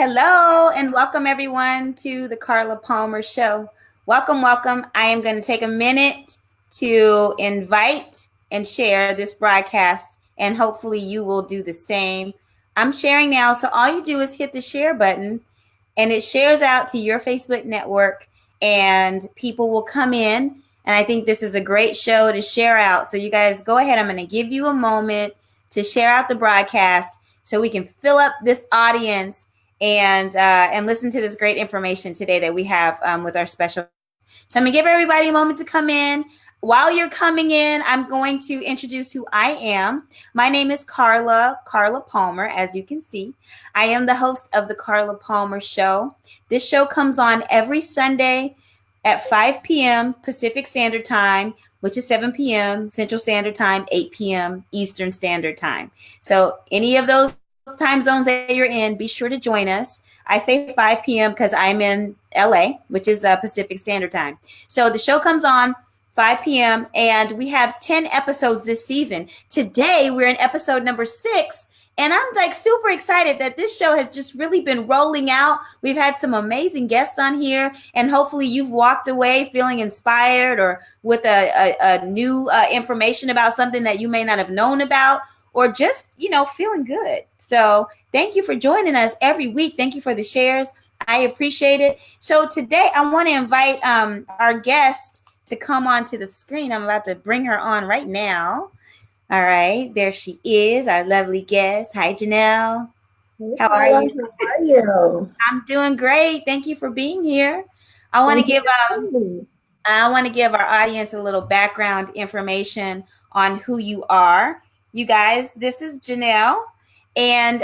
Hello and welcome everyone to the Carla Palmer Show. Welcome, welcome. I am going to take a minute to invite and share this broadcast, and hopefully you will do the same. I'm sharing now, so all you do is hit the share button and it shares out to your Facebook network and people will come in. And I think this is a great show to share out. So you guys go ahead. I'm going to give you a moment to share out the broadcast so we can fill up this audience and listen to this great information today that we have with our special. So I'm gonna give everybody a moment to come in. While you're coming in, I'm going to introduce who I am. My name is Carla Palmer, as you can see. I am the host of the Carla Palmer Show. This show comes on every Sunday at 5 p.m. Pacific Standard Time, which is 7 p.m. Central Standard Time, 8 p.m. Eastern Standard Time. So any of those time zones that you're in, be sure to join us. I say 5 p.m. because I'm in LA, which is Pacific Standard Time. So the show comes on 5 p.m. and we have 10 episodes this season. Today, we're in episode number 6. And I'm like super excited that this show has just really been rolling out. We've had some amazing guests on here, and hopefully you've walked away feeling inspired or with a new information about something that you may not have known about, or just, feeling good. So thank you for joining us every week. Thank you for the shares. I appreciate it. So today I want to invite our guest to come onto the screen. I'm about to bring her on right now. All right, there she is, our lovely guest. Hi, Janelle. How are you? How are you? I'm doing great. Thank you for being here. I want to give our audience a little background information on who you are. You guys, this is Janelle, and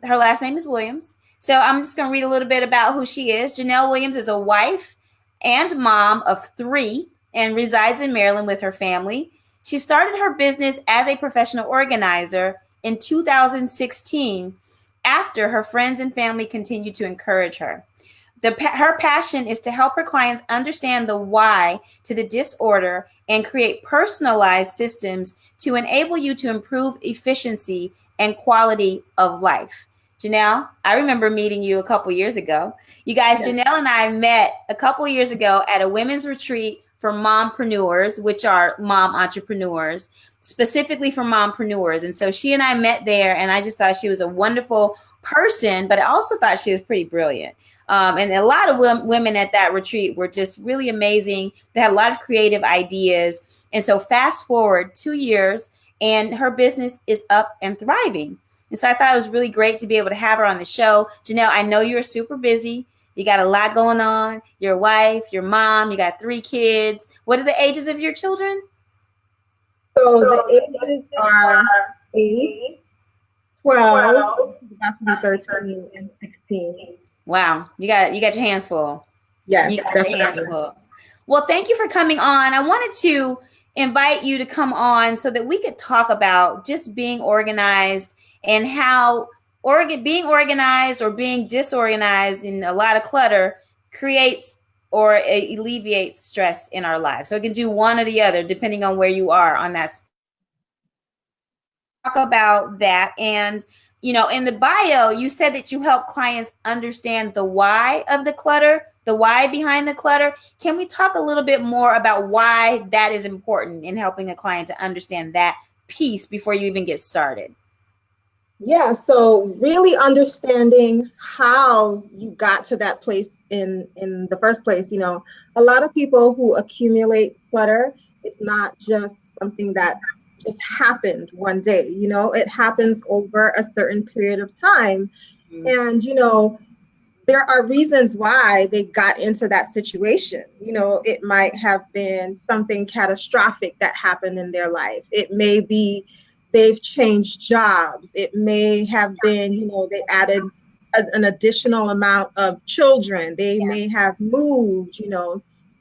her last name is Williams. So I'm just going to read a little bit about who she is. Janelle Williams is a wife and mom of 3 and resides in Maryland with her family. She started her business as a professional organizer in 2016 after her friends and family continued to encourage her. Her passion is to help her clients understand the why to the disorder and create personalized systems to enable you to improve efficiency and quality of life. Janelle, I remember meeting you a couple years ago. You guys, yes. Janelle and I met a couple years ago at a women's retreat for mompreneurs, which are mom entrepreneurs, specifically for mompreneurs. And so she and I met there, and I just thought she was a wonderful person, but I also thought she was pretty brilliant. And a lot of women at that retreat were just really amazing. They had a lot of creative ideas. And so fast forward 2 years, and her business is up and thriving. And so I thought it was really great to be able to have her on the show. Janelle, I know you're super busy. You got a lot going on. Your wife, your mom, you got 3 kids. What are the ages of your children? So the ages are 8, 12, about to be 13, and 16. Wow, you got your hands full. Yes, you got your hands full. Well, thank you for coming on. I wanted to invite you to come on so that we could talk about just being organized and how being organized or being disorganized in a lot of clutter creates or alleviates stress in our lives. So it can do one or the other depending on where you are on that. Talk about that. And in the bio, you said that you help clients understand the why of the clutter, the why behind the clutter. Can we talk a little bit more about why that is important in helping a client to understand that piece before you even get started? Yeah, so really understanding how you got to that place in the first place. A lot of people who accumulate clutter, it's not just something that just happened one day. It happens over a certain period of time. And, there are reasons why they got into that situation. It might have been something catastrophic that happened in their life. It may be they've changed jobs. It may have been, they added an additional amount of children. They may have moved,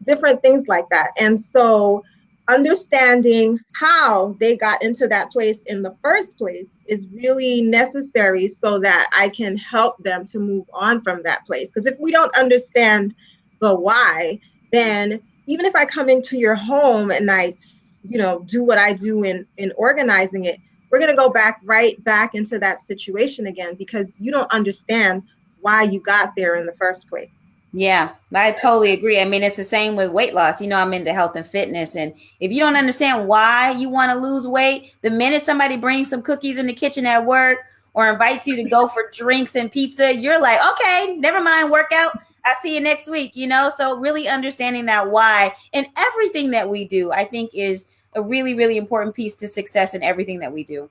different things like that. And so understanding how they got into that place in the first place is really necessary so that I can help them to move on from that place. Because if we don't understand the why, then even if I come into your home and I do what I do in organizing it, we're going to go right back into that situation again because you don't understand why you got there in the first place. Yeah, I totally agree. I mean, it's the same with weight loss. You know, I'm into health and fitness. And if you don't understand why you want to lose weight, the minute somebody brings some cookies in the kitchen at work or invites you to go for drinks and pizza, you're like, okay, never mind, workout. I'll see you next week, you know? So really understanding that why and everything that we do, I think is a really, really important piece to success in everything that we do.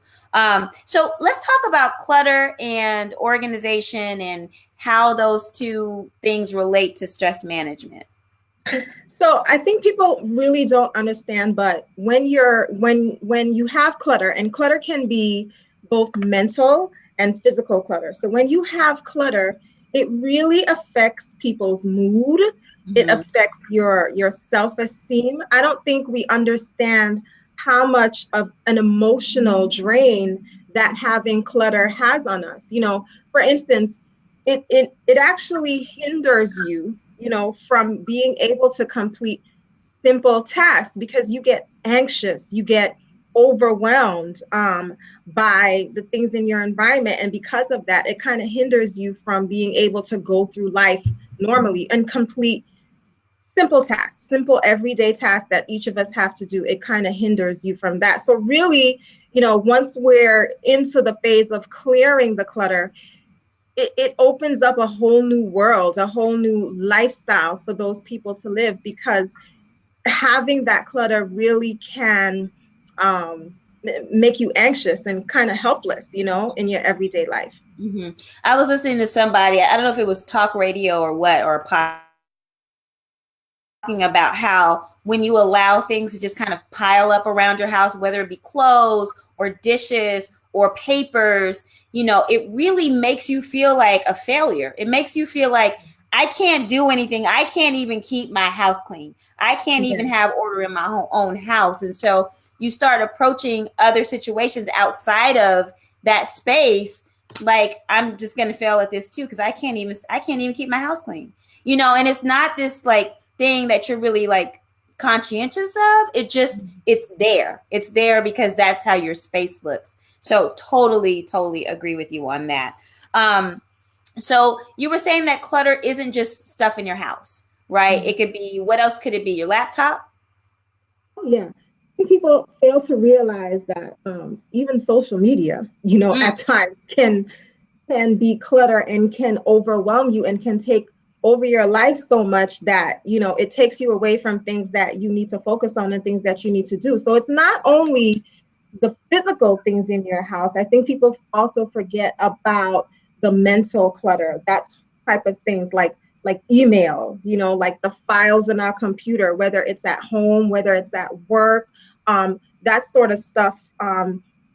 So let's talk about clutter and organization and how those two things relate to stress management. So I think people really don't understand, but when you have clutter, and clutter can be both mental and physical clutter. So when you have clutter, it really affects people's mood. It affects your self-esteem. I don't think we understand how much of an emotional drain that having clutter has on us. You know, for instance, it actually hinders you, you know, from being able to complete simple tasks because you get anxious, you get overwhelmed by the things in your environment. And because of that, it kind of hinders you from being able to go through life normally and complete simple tasks, simple everyday tasks that each of us have to do. It kind of hinders you from that. So really, you know, once we're into the phase of clearing the clutter, it opens up a whole new world, a whole new lifestyle for those people to live, because having that clutter really can make you anxious and kind of helpless, you know, in your everyday life. I was listening to somebody, I don't know if it was talk radio or what, or a podcast, talking about how when you allow things to just kind of pile up around your house, whether it be clothes or dishes or papers, you know, it really makes you feel like a failure. It makes you feel like I can't do anything. I can't even keep my house clean. I can't even have order in my own house. And so you start approaching other situations outside of that space like, I'm just going to fail at this too because I can't even keep my house clean. You know, and it's not this like thing that you're really like conscientious of. It's there. It's there because that's how your space looks. So totally agree with you on that. So you were saying that clutter isn't just stuff in your house, right? It could be, what else could it be? Your laptop? Oh, yeah. I think people fail to realize that even social media, you know, at times can be clutter and can overwhelm you and can take over your life so much that, you know, it takes you away from things that you need to focus on and things that you need to do. So it's not only the physical things in your house. I think people also forget about the mental clutter, that type of things like email, you know, like the files in our computer, whether it's at home, whether it's at work, that sort of stuff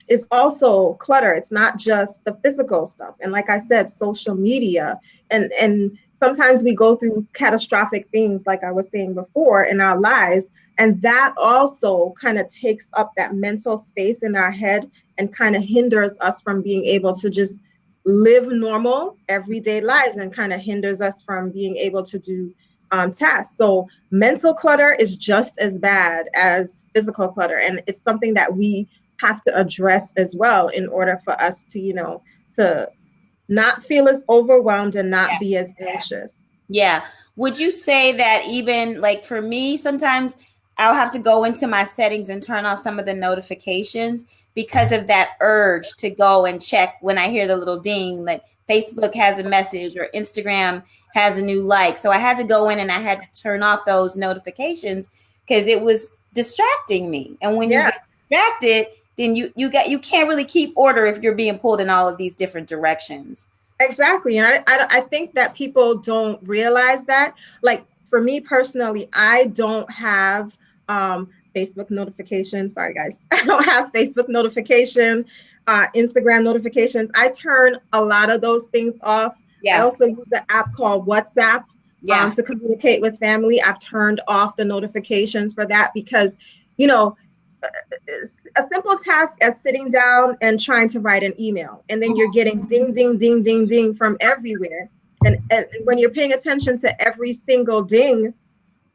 is also clutter. It's not just the physical stuff. And like I said, social media, and sometimes we go through catastrophic things, like I was saying before, in our lives. And that also kind of takes up that mental space in our head and kind of hinders us from being able to just live normal everyday lives and kind of hinders us from being able to do tasks. So mental clutter is just as bad as physical clutter. And it's something that we have to address as well in order for us to, you know, to not feel as overwhelmed and not be as anxious. Yeah. Would you say that even like for me, sometimes I'll have to go into my settings and turn off some of the notifications because of that urge to go and check when I hear the little ding, like Facebook has a message or Instagram has a new like. So I had to go in and I had to turn off those notifications because it was distracting me. And when you get distracted, then you can't really keep order if you're being pulled in all of these different directions. Exactly. And I think that people don't realize that. Like for me personally, I don't have Facebook notifications. Sorry, guys. I don't have Facebook notification, Instagram notifications. I turn a lot of those things off. I also use an app called WhatsApp to communicate with family. I've turned off the notifications for that because, you know, a simple task as sitting down and trying to write an email, and then you're getting ding, ding, ding, ding, ding from everywhere. And when you're paying attention to every single ding,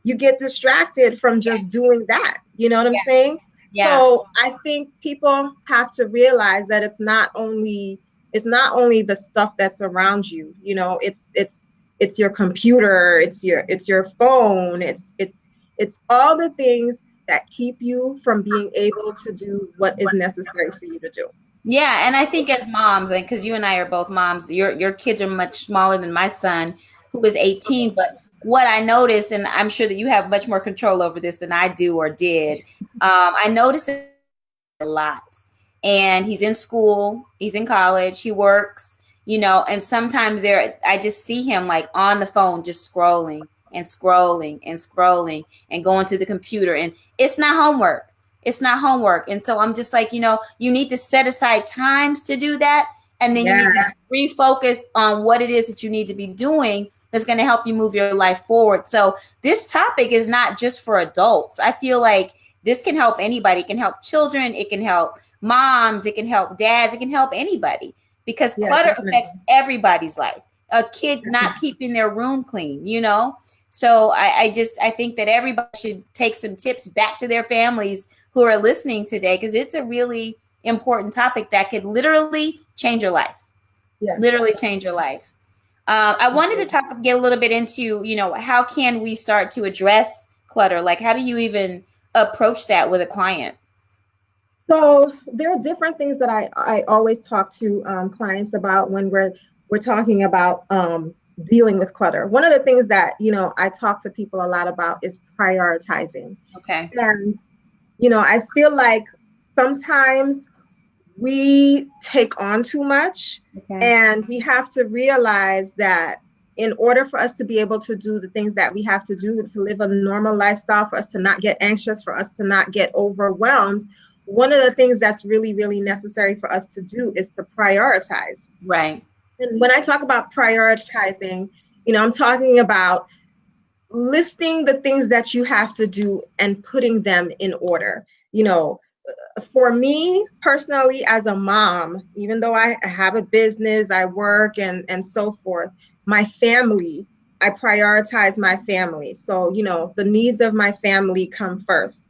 you get distracted from just doing that. You know what I'm saying? So I think people have to realize that it's not only it's not only the stuff that's around you, it's your computer, it's your phone, it's all the things that keep you from being able to do what is necessary for you to do. Yeah, and I think as moms, and because you and I are both moms, your kids are much smaller than my son, who is 18. But what I noticed, and I'm sure that you have much more control over this than I do or did, I noticed it a lot. And he's in school, he's in college, he works, and sometimes I just see him like on the phone, just scrolling and scrolling and scrolling and going to the computer, and it's not homework. It's not homework. And so I'm just like, you need to set aside times to do that. And then you need to refocus on what it is that you need to be doing that's going to help you move your life forward. So this topic is not just for adults. I feel like this can help anybody. It can help children. It can help moms. It can help dads. It can help anybody, because clutter affects everybody's life. A kid not keeping their room clean, So I think that everybody should take some tips back to their families who are listening today, because it's a really important topic that could literally change your life. Yeah. Literally change your life. I wanted to get a little bit into, how can we start to address clutter? Like, how do you even approach that with a client? So there are different things that I always talk to clients about when we're talking about dealing with clutter. One of the things that, I talk to people a lot about is prioritizing. Okay. And, I feel like sometimes we take on too much, and we have to realize that in order for us to be able to do the things that we have to do to live a normal lifestyle, for us to not get anxious, for us to not get overwhelmed, one of the things that's really, really necessary for us to do is to prioritize. Right. And when I talk about prioritizing, I'm talking about listing the things that you have to do and putting them in order. For me personally, as a mom, even though I have a business, I work and so forth, my family, I prioritize my family. So, the needs of my family come first,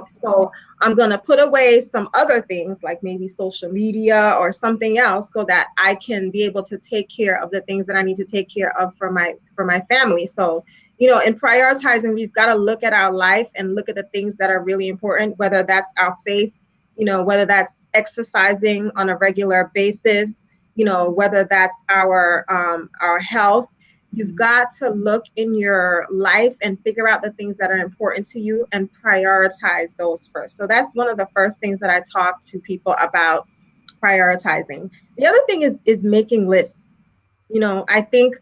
so I'm going to put away some other things like maybe social media or something else so that I can be able to take care of the things that I need to take care of for my family. So, in prioritizing, we've got to look at our life and look at the things that are really important, whether that's our faith, whether that's exercising on a regular basis, whether that's our health. You've got to look in your life and figure out the things that are important to you and prioritize those first. So that's one of the first things that I talk to people about, prioritizing. The other thing is making lists. I think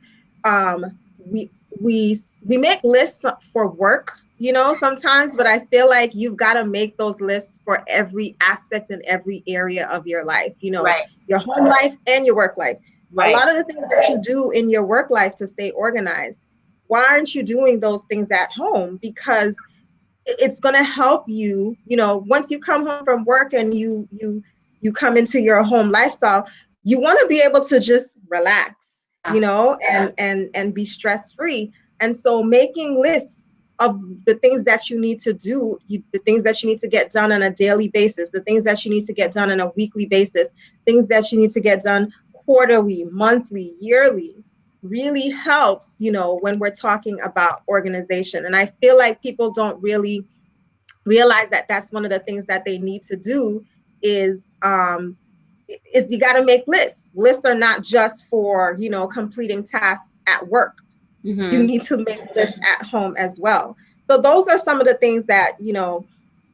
we make lists for work, sometimes, but I feel like you've got to make those lists for every aspect and every area of your life, right. Your home life and your work life. Right. A lot of the things that you do in your work life to stay organized, why aren't you doing those things at home? Because it's going to help you, once you come home from work and you come into your home lifestyle, you want to be able to just relax, and be stress-free. And so making lists of the things that you need to do, the things that you need to get done on a daily basis, the things that you need to get done on a weekly basis, things that you need to get done quarterly, monthly, yearly, really helps, when we're talking about organization. And I feel like people don't really realize that that's one of the things that they need to do is you got to make lists. Lists are not just for, completing tasks at work. Mm-hmm. You need to make lists at home as well. So those are some of the things that,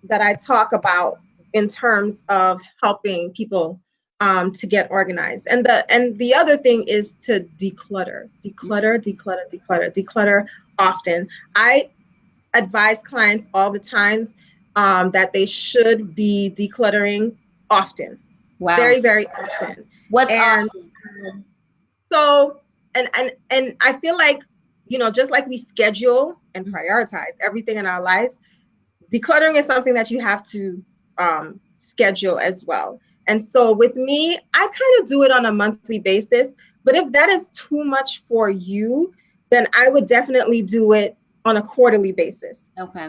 that I talk about in terms of helping people to get organized. And the other thing is to declutter often. I advise clients all the times that they should be decluttering often. Wow. Very, very often. What's often? So, and I feel like, just like we schedule and prioritize everything in our lives, decluttering is something that you have to schedule as well. And so with me, I kind of do it on a monthly basis. But if that is too much for you, then I would definitely do it on a quarterly basis. Okay.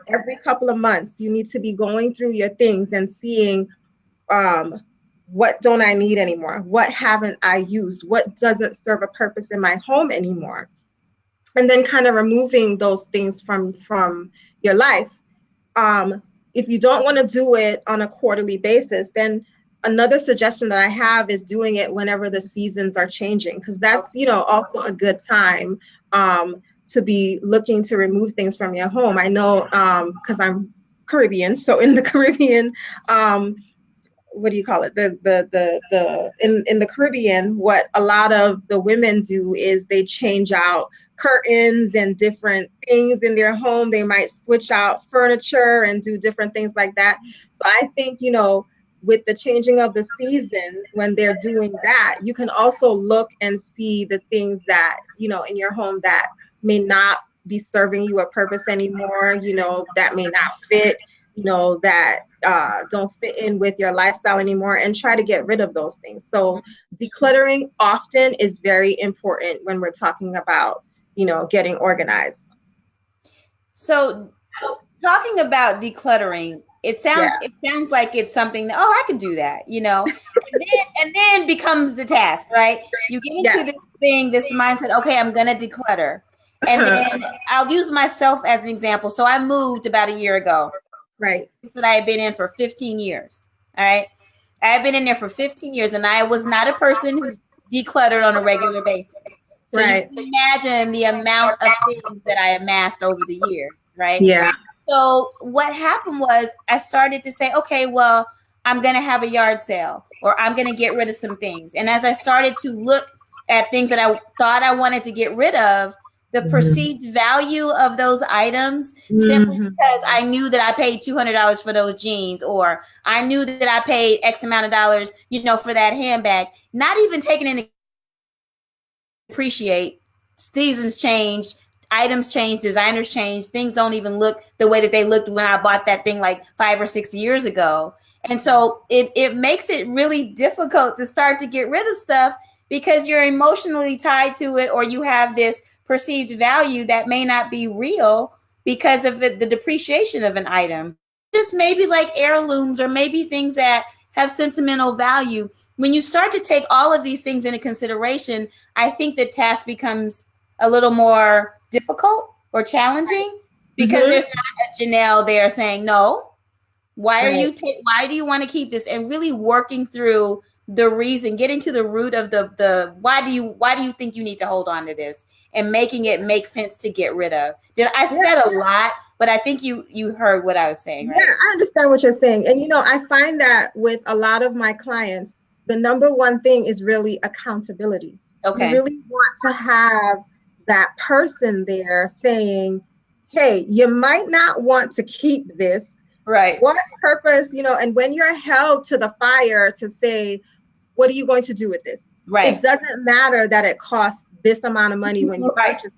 Every couple of months, you need to be going through your things and seeing what don't I need anymore? What haven't I used? What doesn't serve a purpose in my home anymore? And then kind of removing those things from your life. If you don't want to do it on a quarterly basis, then another suggestion that I have is doing it whenever the seasons are changing, because that's, also a good time to be looking to remove things from your home. I know, because I'm Caribbean, so in the Caribbean, what do you call it? In the Caribbean, what a lot of the women do is they change out curtains and different things in their home. They might switch out furniture and do different things like that. So I think, with the changing of the seasons, when they're doing that, you can also look and see the things that, in your home that may not be serving you a purpose anymore, that may not fit, that don't fit in with your lifestyle anymore, and try to get rid of those things. So decluttering often is very important when we're talking about, getting organized. So talking about decluttering, it sounds like it's something that, I can do that, and then becomes the task, right? You get into this thing, this mindset, okay, I'm going to declutter. And then I'll use myself as an example. So I moved about a year ago. Right. That I had been in for 15 years. All right. I had been in there for 15 years, and I was not a person who decluttered on a regular basis. So you can imagine the amount of things that I amassed over the years, right? Yeah. So what happened was I started to say, okay, well, I'm going to have a yard sale, or I'm going to get rid of some things. And as I started to look at things that I thought I wanted to get rid of, the perceived value of those items, simply because I knew that I paid $200 for those jeans, or I knew that I paid X amount of dollars, for that handbag, not even taking into appreciate seasons change, items change, designers change, things don't even look the way that they looked when I bought that thing like 5 or 6 years ago. And so it makes it really difficult to start to get rid of stuff because you're emotionally tied to it, or you have this perceived value that may not be real because of the depreciation of an item. Just maybe like heirlooms, or maybe things that have sentimental value. When you start to take all of these things into consideration, I think the task becomes a little more difficult or challenging, because there's not a Janelle there saying, no, why do you want to keep this? And really working through the reason, getting to the root of the why do you think you need to hold on to this, and making it make sense to get rid of. I said a lot, but I think you heard what I was saying, right? Yeah, I understand what you're saying. And I find that with a lot of my clients, the number one thing is really accountability. Okay. You really want to have that person there saying, hey, you might not want to keep this. Right. What purpose, and when you're held to the fire to say, what are you going to do with this? Right. It doesn't matter that it costs this amount of money when you purchase it.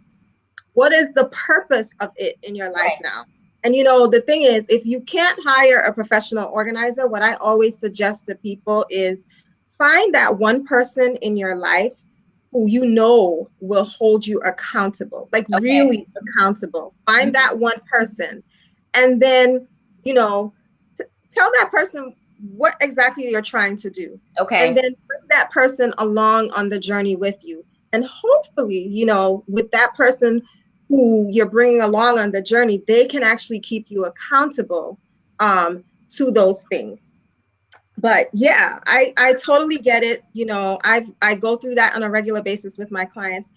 What is the purpose of it in your life now? And the thing is, if you can't hire a professional organizer, what I always suggest to people is find that one person in your life who will hold you accountable, really accountable. Find that one person, and then tell that person what exactly you're trying to do. Okay. And then bring that person along on the journey with you. And hopefully, with that person who you're bringing along on the journey, they can actually keep you accountable to those things. But yeah, I totally get it. I go through that on a regular basis with my clients.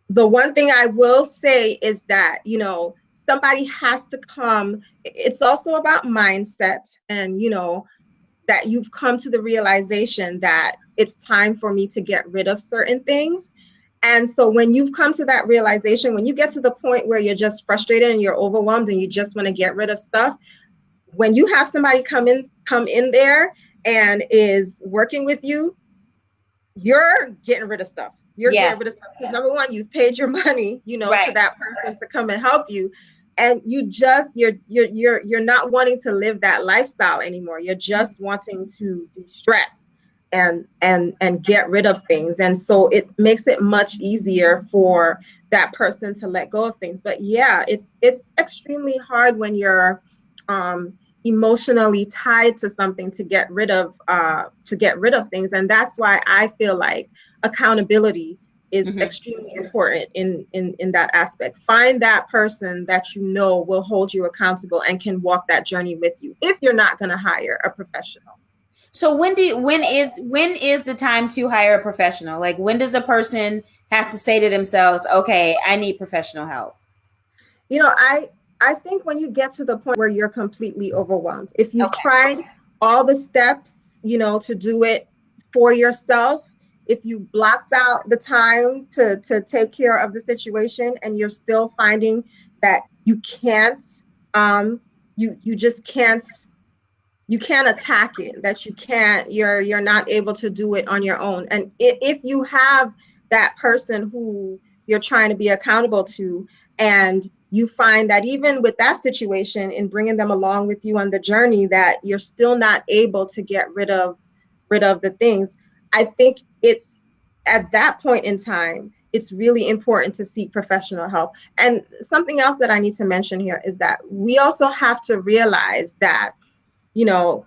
The one thing I will say is that, somebody has to come. It's also about mindset, and, that you've come to the realization that it's time for me to get rid of certain things. And so when you've come to that realization, when you get to the point where you're just frustrated and you're overwhelmed and you just want to get rid of stuff, when you have somebody come in there and is working with you, you're getting rid of stuff. You're getting rid of stuff because, number one, you've paid your money, to that person to come and help you. And you're not wanting to live that lifestyle anymore. You're just wanting to de-stress and get rid of things. And so it makes it much easier for that person to let go of things. But yeah, it's extremely hard when you're emotionally tied to something to get rid of things. And that's why I feel like accountability is extremely important in that aspect. Find that person that you know will hold you accountable and can walk that journey with you if you're not going to hire a professional. So when is the time to hire a professional? Like, when does a person have to say to themselves, okay, I need professional help? You know, I think when you get to the point where you're completely overwhelmed, if you've tried all the steps, you know, to do it for yourself, if you blocked out the time to take care of the situation and you're still finding that you can't, you just can't, you can't attack it, that you can't, you're not able to do it on your own. And if you have that person who you're trying to be accountable to, and you find that even with that situation, in bringing them along with you on the journey, that you're still not able to get rid of the things, I think it's at that point in time, it's really important to seek professional help. And something else that I need to mention here is that we also have to realize that, you know,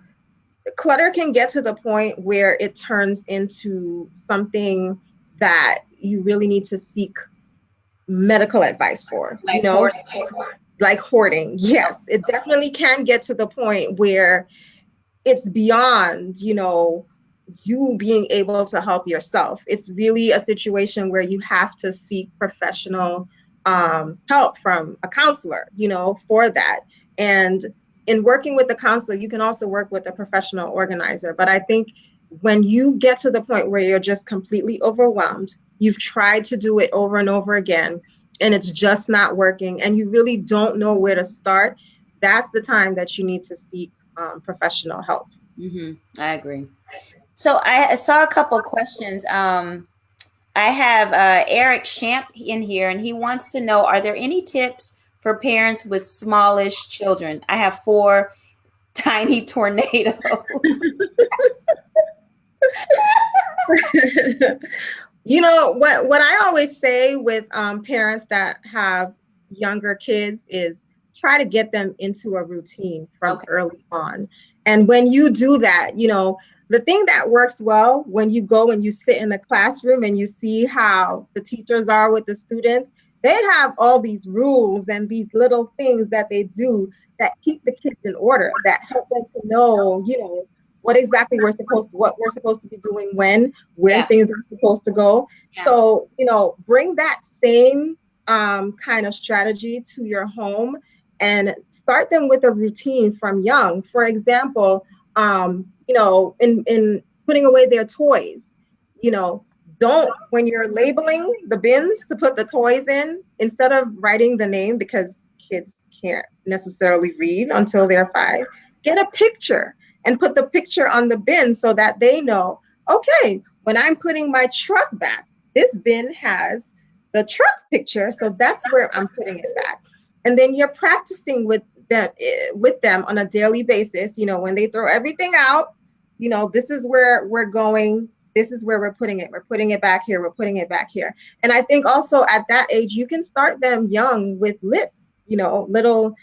clutter can get to the point where it turns into something that you really need to seek medical advice for, Like, you know, like hoarding. Yes, it definitely can get to the point where it's beyond, you know, you being able to help yourself. It's really a situation where you have to seek professional help from a counselor, you know, for that. And in working with the counselor, you can also work with a professional organizer. But I think when you get to the point where you're just completely overwhelmed, you've tried to do it over and over again, and it's just not working, and you really don't know where to start, that's the time that you need to seek professional help. I agree. So I saw a couple questions. I have Eric Shamp in here, and he wants to know, are there any tips for parents with smallish children? I have 4 tiny tornadoes. You know, what I always say with parents that have younger kids is try to get them into a routine from early on. And when you do that, you know, the thing that works well when you go and you sit in the classroom and you see how the teachers are with the students, they have all these rules and these little things that they do that keep the kids in order, that help them to know, you know, what exactly what we're supposed to be doing when, where things are supposed to go. So, you know, bring that same kind of strategy to your home and start them with a routine from young. For example, you know, in putting away their toys, you know, don't, when you're labeling the bins to put the toys in, instead of writing the name, because kids can't necessarily read until they're 5, get a picture and put the picture on the bin so that they know, okay, when I'm putting my truck back, this bin has the truck picture, so that's where I'm putting it back. And then you're practicing with them on a daily basis. You know, when they throw everything out, you know, this is where we're going. This is where we're putting it. We're putting it back here. We're putting it back here. And I think also at that age, you can start them young with lists, you know, little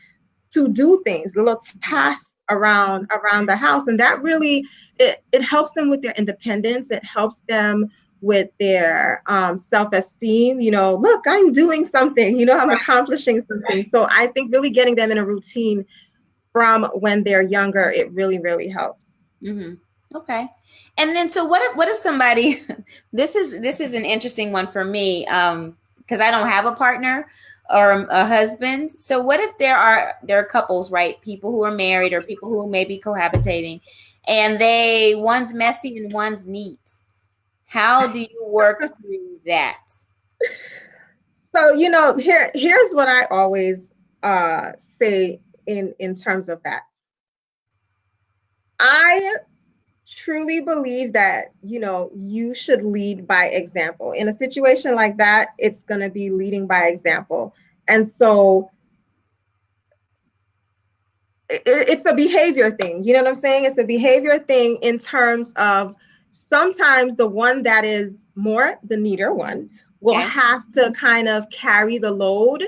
to do things, little tasks around the house. And that really, it helps them with their independence. It helps them with their self-esteem. You know, look, I'm doing something, you know, I'm accomplishing something. So I think really getting them in a routine from when they're younger, it really, really helps. Okay. And then, so what if somebody, this is an interesting one for me, because I don't have a partner or a husband. So what if there are couples, right? People who are married or people who may be cohabitating, and one's messy and one's neat. How do you work through that? So, you know, here's what I always say in terms of that. I truly believe that, you know, you should lead by example. In a situation like that, it's going to be leading by example. And so it's a behavior thing. You know what I'm saying? It's a behavior thing in terms of sometimes the one that is more the neater one will have to kind of carry the load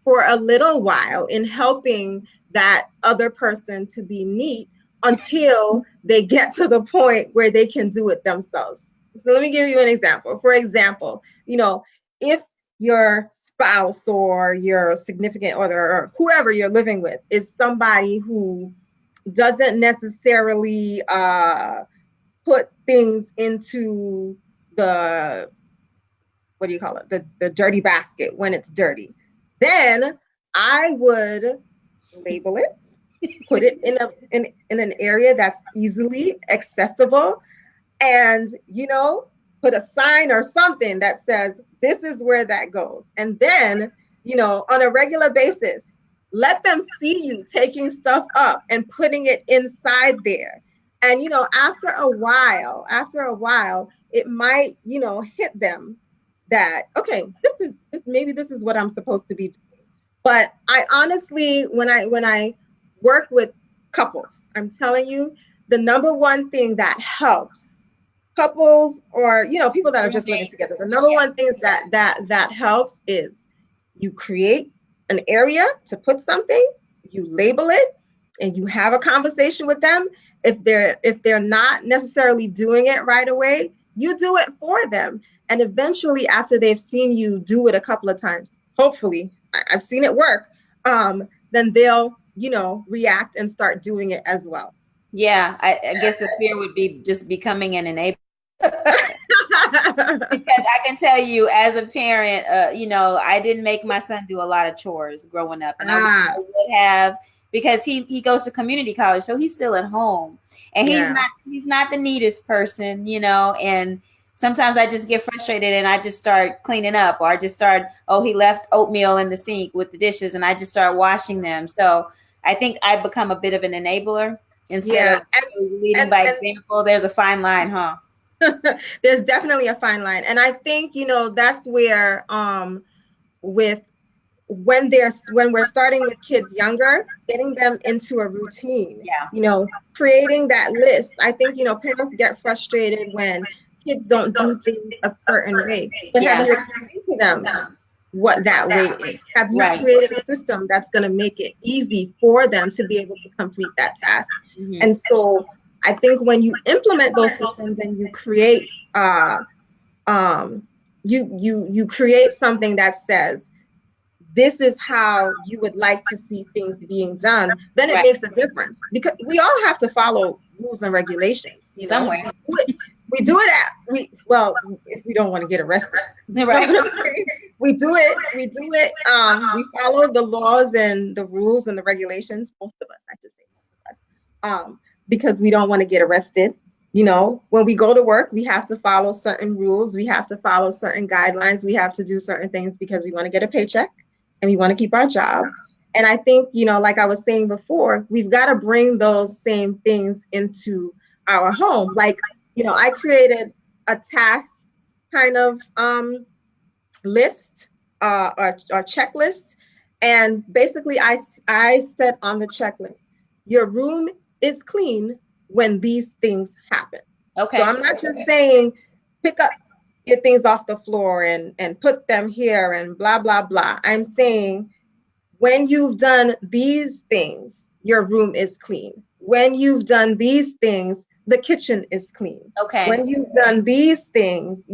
for a little while in helping that other person to be neat until they get to the point where they can do it themselves. So let me give you an example. For example, if your spouse or your significant other or whoever you're living with is somebody who doesn't necessarily put things into the, what do you call it, the dirty basket when it's dirty, then I would label it, put it in an area that's easily accessible, and put a sign or something that says this is where that goes. And then on a regular basis, let them see you taking stuff up and putting it inside there. And after a while it might hit them that, okay, maybe this is what I'm supposed to be doing. But I honestly, when I work with couples, I'm telling you, the number one thing that helps couples or people that are just living together, the number one thing is that helps is you create an area to put something, you label it, and you have a conversation with them. If they're not necessarily doing it right away, you do it for them. And eventually, after they've seen you do it a couple of times, hopefully, I've seen it work, then they'll react and start doing it as well. Yeah, I guess the fear would be just becoming an enabler. Because I can tell you as a parent, I didn't make my son do a lot of chores growing up, and I would have, because he goes to community college, so he's still at home, and he's not the neatest person, and sometimes I just get frustrated and I just start cleaning up, or I just start, he left oatmeal in the sink with the dishes, and I just start washing them. So I think I become a bit of an enabler instead of leading by example. There's a fine line, huh? There's definitely a fine line. And I think, that's where when we're starting with kids younger, getting them into a routine, creating that list. I think, parents get frustrated when kids don't do things a certain way. But have you explained to them what that way is? Have you created a system that's going to make it easy for them to be able to complete that task? Mm-hmm. And so I think when you implement those systems and you create you create something that says this is how you would like to see things being done, then it makes a difference, because we all have to follow rules and regulations somewhere. We do it if we don't want to get arrested. Right. We do it. We follow the laws and the rules and the regulations. Most of us, I should say most of us, because we don't want to get arrested. When we go to work, we have to follow certain rules. We have to follow certain guidelines. We have to do certain things because we want to get a paycheck and we want to keep our job. And I think, like I was saying before, we've got to bring those same things into our home. Like, I created a task kind of list, or checklist. And basically I said on the checklist, your room is clean when these things happen. Okay. So I'm not just saying pick up your things off the floor and put them here and blah, blah, blah. I'm saying when you've done these things, your room is clean. When you've done these things, the kitchen is clean. Okay. When you've done these things,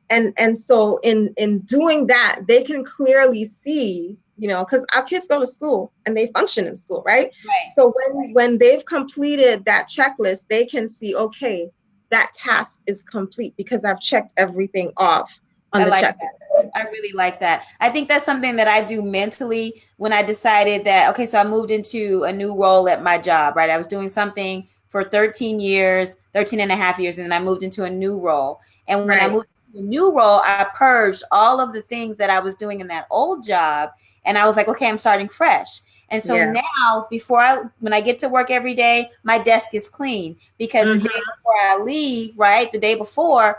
and so in doing that, they can clearly see, because our kids go to school and they function in school, right? Right. So when they've completed that checklist, they can see, okay, that task is complete because I've checked everything off on the checklist. I really like that. I think that's something that I do mentally when I decided that, okay, so I moved into a new role at my job, right? I was doing something for 13 and a half years, and then I moved into a new role. And when I moved into a new role, I purged all of the things that I was doing in that old job. And I was like, okay, I'm starting fresh. And so now when I get to work every day, my desk is clean, because the day before I leave, the day before,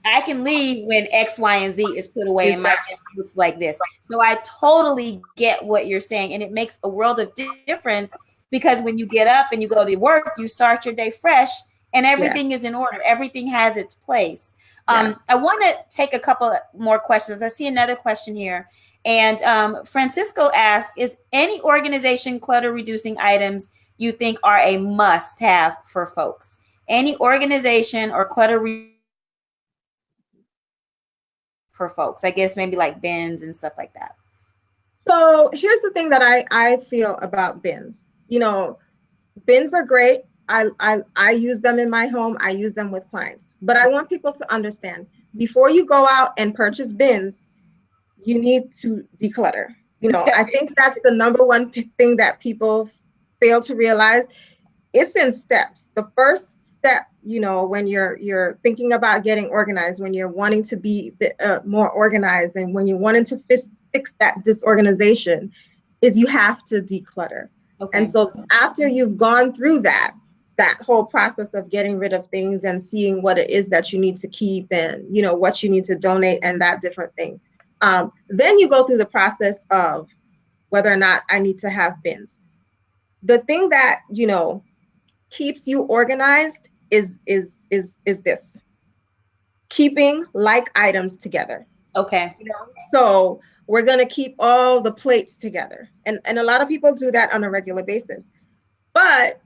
I can leave when X, Y, and Z is put away and my desk looks like this. So I totally get what you're saying. And it makes a world of difference, because when you get up and you go to work, you start your day fresh and everything is in order. Everything has its place. I want to take a couple more questions. I see another question here. And Francisco asks, is any organization clutter reducing items you think are a must have for folks? Any organization or clutter for folks? I guess maybe like bins and stuff like that. So here's the thing that I feel about bins. You know, bins are great. I use them in my home. I use them with clients. But I want people to understand, before you go out and purchase bins, you need to declutter. You know, I think that's the number one thing that people fail to realize. It's in steps. The first step, you know, when you're thinking about getting organized, when you're wanting to be more organized, and when you're wanting to fix that disorganization, is you have to declutter. Okay. And so after you've gone through that whole process of getting rid of things and seeing what it is that you need to keep and, you know, what you need to donate and that different thing, then you go through the process of whether or not I need to have bins. The thing that, you know, keeps you organized is this: keeping like items together. Okay. You know? So we're going to keep all the plates together. And a lot of people do that on a regular basis. But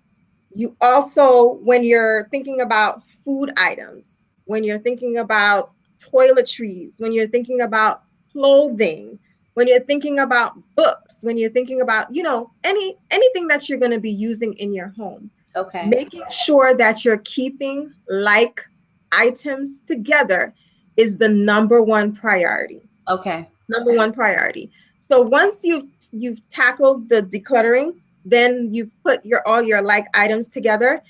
you also, when you're thinking about food items, when you're thinking about toiletries, when you're thinking about clothing, when you're thinking about books, when you're thinking about, you know, anything that you're going to be using in your home, okay, making sure that you're keeping like items together is the number one priority. Okay. Number one priority. So once you've tackled the decluttering, then you put all your like items together.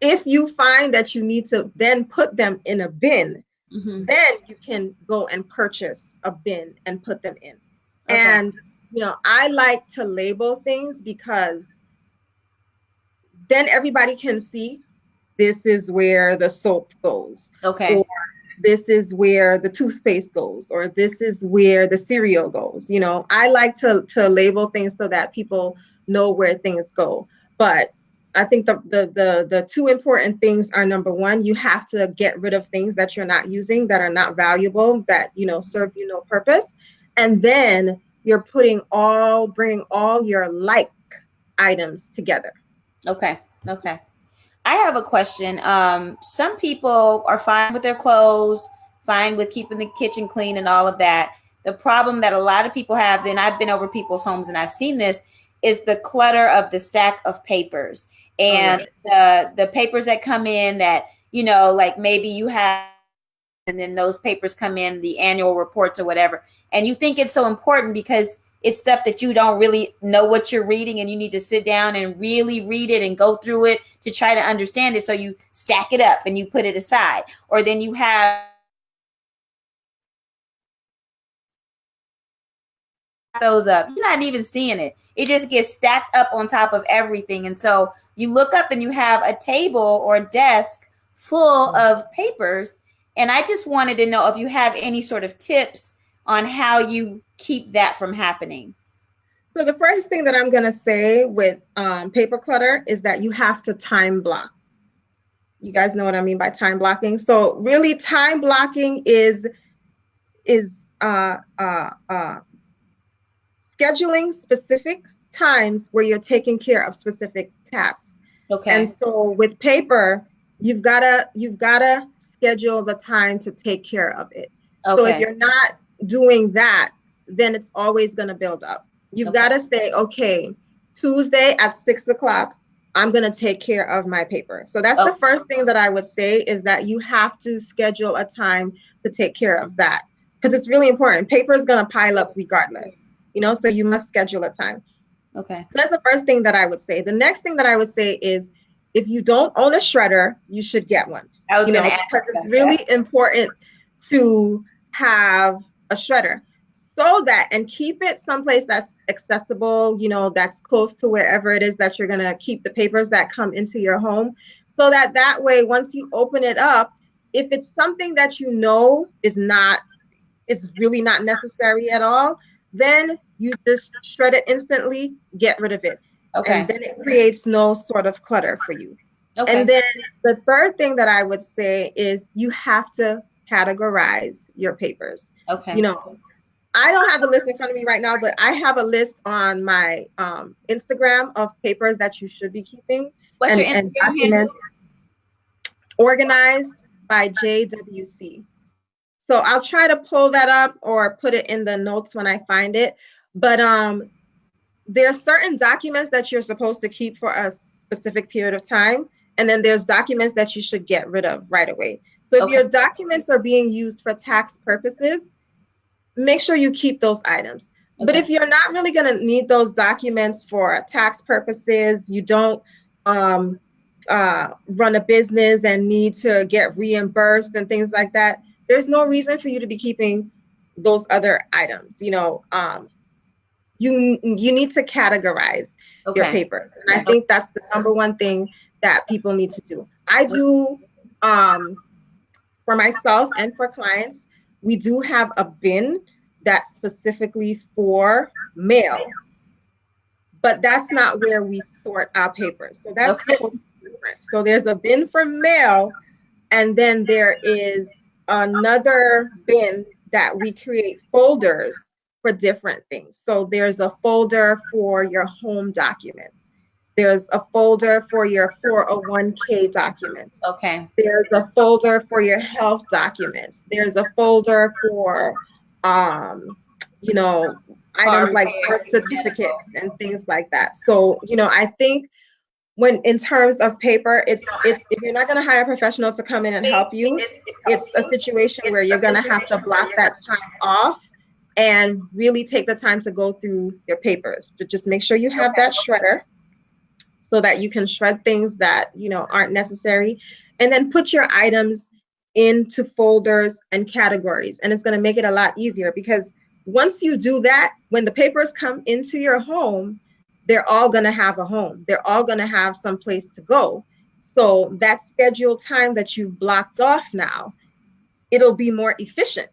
If you find that you need to then put them in a bin, then you can go and purchase a bin and put them in. Okay. And, you know, I like to label things because then everybody can see this is where the soap goes. Okay. Or this is where the toothpaste goes, or this is where the cereal goes. You know, I like to label things so that people know where things go. But I think the two important things are, number one, you have to get rid of things that you're not using, that are not valuable, that, you know, serve you no purpose. And then you're bringing all your like items together. Okay. Okay. I have a question. Some people are fine with their clothes, fine with keeping the kitchen clean and all of that. The problem that a lot of people have, then I've been over people's homes and I've seen this, is the clutter of the stack of papers and the papers that come in that, you know, like maybe you have, and then those papers come in, the annual reports or whatever. And you think it's so important because it's stuff that you don't really know what you're reading, and you need to sit down and really read it and go through it to try to understand it. So you stack it up and you put it aside. Or then you have those up. You're not even seeing it. It just gets stacked up on top of everything. And so you look up and you have a table or a desk full of papers. And I just wanted to know if you have any sort of tips on how you keep that from happening. So the first thing that I'm going to say with paper clutter is that you have to time block. You guys know what I mean by time blocking. So really, time blocking is scheduling specific times where you're taking care of specific tasks. Okay. And so with paper, you've gotta schedule the time to take care of it. Okay. So if you're not doing that, then it's always going to build up. You've got to say, okay, Tuesday at 6:00, I'm going to take care of my paper. So that's the first thing that I would say, is that you have to schedule a time to take care of that, because it's really important. Paper is going to pile up regardless, you know, so you must schedule a time. Okay. So that's the first thing that I would say. The next thing that I would say is, if you don't own a shredder, you should get one. Because it's really important to have a shredder, so that, and keep it someplace that's accessible, you know, that's close to wherever it is that you're going to keep the papers that come into your home, so that way, once you open it up, if it's something that you know is really not necessary at all, then you just shred it instantly, get rid of it. Okay. And then it creates no sort of clutter for you. Okay. And then the third thing that I would say is you have to categorize your papers. You Okay. know, I don't have the list in front of me right now, but I have a list on my Instagram of papers that you should be keeping What's your and Instagram handle? documents organized by JWC. So I'll try to pull that up or put it in the notes when I find it. But there are certain documents that you're supposed to keep for a specific period of time. And then there's documents that you should get rid of right away. So if Okay. your documents are being used for tax purposes, make sure you keep those items. Okay. But if you're not really going to need those documents for tax purposes, you don't run a business and need to get reimbursed and things like that, there's no reason for you to be keeping those other items. You need to categorize your papers. And I think that's the number one thing that people need to do. I do, for myself and for clients, we do have a bin that's specifically for mail, but that's not where we sort our papers. So that's totally different. So there's a bin for mail, and then there is another bin that we create folders for different things. So there's a folder for your home documents. There's a folder for your 401k documents. Okay. There's a folder for your health documents. There's a folder for, items like birth certificates and things like that. So, I think when in terms of paper, it's if you're not going to hire a professional to come in and help you, it's a situation where you're going to have to block that time off and really take the time to go through your papers. But just make sure you have that shredder so that you can shred things that aren't necessary, and then put your items into folders and categories. And it's going to make it a lot easier, because once you do that, when the papers come into your home, they're all going to have a home. They're all going to have some place to go. So that scheduled time that you've blocked off now, it'll be more efficient.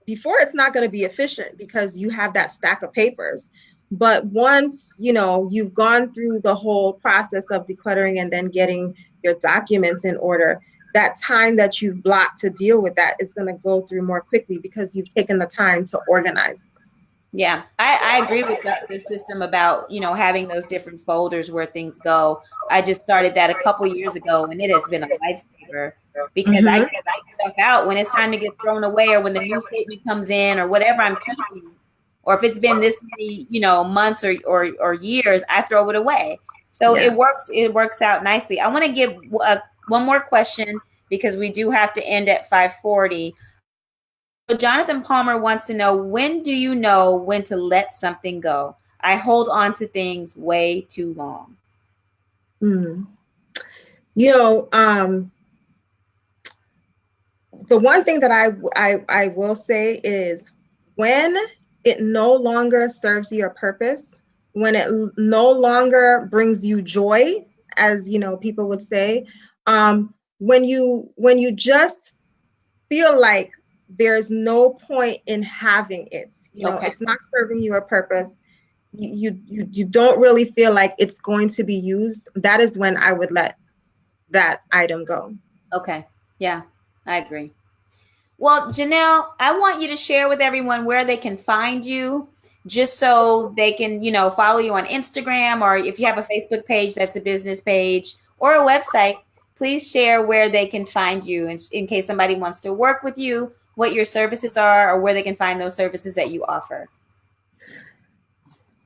Before, it's not going to be efficient because you have that stack of papers. But once, you've gone through the whole process of decluttering and then getting your documents in order, that time that you've blocked to deal with that is going to go through more quickly because you've taken the time to organize. Yeah, I agree with the system about, having those different folders where things go. I just started that a couple years ago, and it has been a lifesaver, because I get stuff out when it's time to get thrown away, or when the new statement comes in, or whatever I'm keeping, or if it's been this many, months or years, I throw it away. So it works out nicely. I want to give one more question, because we do have to end at 5:40. So Jonathan Palmer wants to know, when do you know when to let something go? I hold on to things way too long. The one thing that I will say is, when it no longer serves your purpose, when it no longer brings you joy, as people would say, when you just feel like there's no point in having it, it's not serving you a purpose, you don't really feel like it's going to be used, that is when I would let that item go. Okay. Yeah, I agree. Well, Janelle, I want you to share with everyone where they can find you, just so they can, follow you on Instagram, or if you have a Facebook page, that's a business page, or a website. Please share where they can find you, in case somebody wants to work with you, what your services are, or where they can find those services that you offer.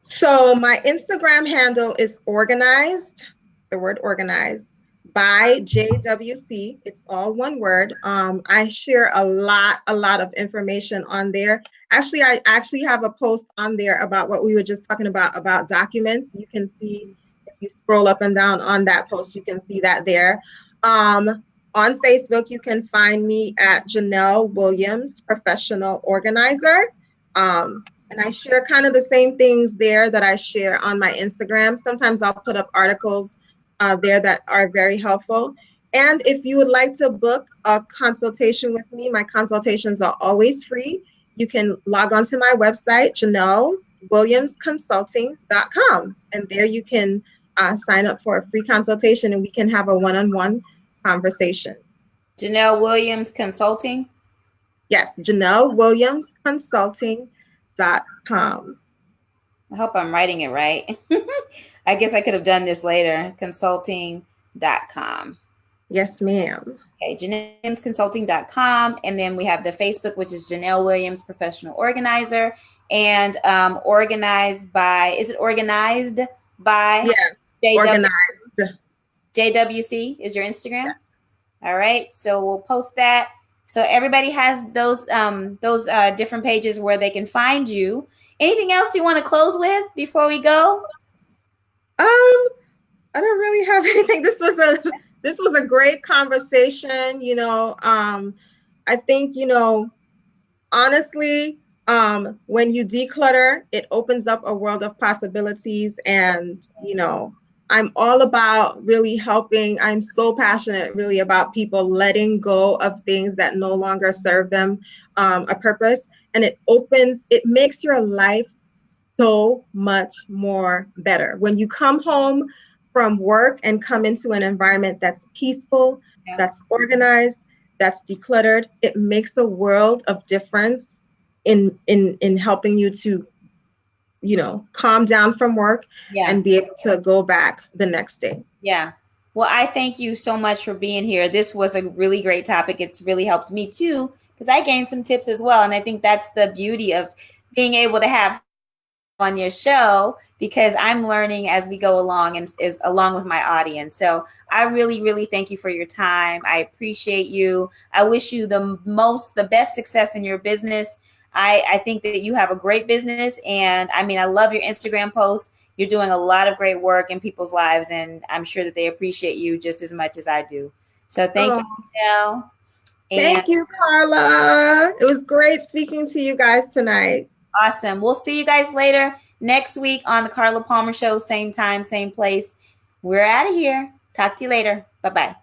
So my Instagram handle is organized, the word organized, by JWC. It's all one word. I share a lot of information on there. Actually, I have a post on there about what we were just talking about documents. You can see, if you scroll up and down on that post, you can see that there. On Facebook, you can find me at Janelle Williams, Professional Organizer. And I share kind of the same things there that I share on my Instagram. Sometimes I'll put up articles there that are very helpful. And if you would like to book a consultation with me, my consultations are always free. You can log on to my website, JanelleWilliamsConsulting.com. And there you can sign up for a free consultation and we can have a one-on-one conversation. Janelle Williams Consulting? Yes, Janelle Williams Consulting.com. I hope I'm writing it right. I guess I could have done this later. Consulting.com. Yes, ma'am. Okay, JanelleWilliamsConsulting.com. And then we have the Facebook, which is Janelle Williams Professional Organizer. And organized by, is it organized by? Yeah, organized. JWC is your Instagram? Yeah. All right, so we'll post that. So everybody has those different pages where they can find you. Anything else you want to close with before we go? I don't really have anything. This was a great conversation. You know, I think, you know, honestly, when you declutter, it opens up a world of possibilities. And, you know, I'm all about really helping. I'm so passionate really about people letting go of things that no longer serve them a purpose. And it makes your life so much more better. When you come home from work and come into an environment that's peaceful, that's organized, that's decluttered, it makes a world of difference in helping you to, you know, calm down from work and be able to go back the next day. Yeah. Well, I thank you so much for being here. This was a really great topic. It's really helped me too, because I gained some tips as well. And I think that's the beauty of being able to have on your show, because I'm learning as we go along and is along with my audience. So I really, really thank you for your time. I appreciate you. I wish you the best success in your business. I think that you have a great business, and I mean, I love your Instagram posts. You're doing a lot of great work in people's lives, and I'm sure that they appreciate you just as much as I do. So thank you, Janelle. Thank you, Carla. It was great speaking to you guys tonight. Awesome. We'll see you guys later next week on the Carla Palmer Show. Same time, same place. We're out of here. Talk to you later. Bye-bye.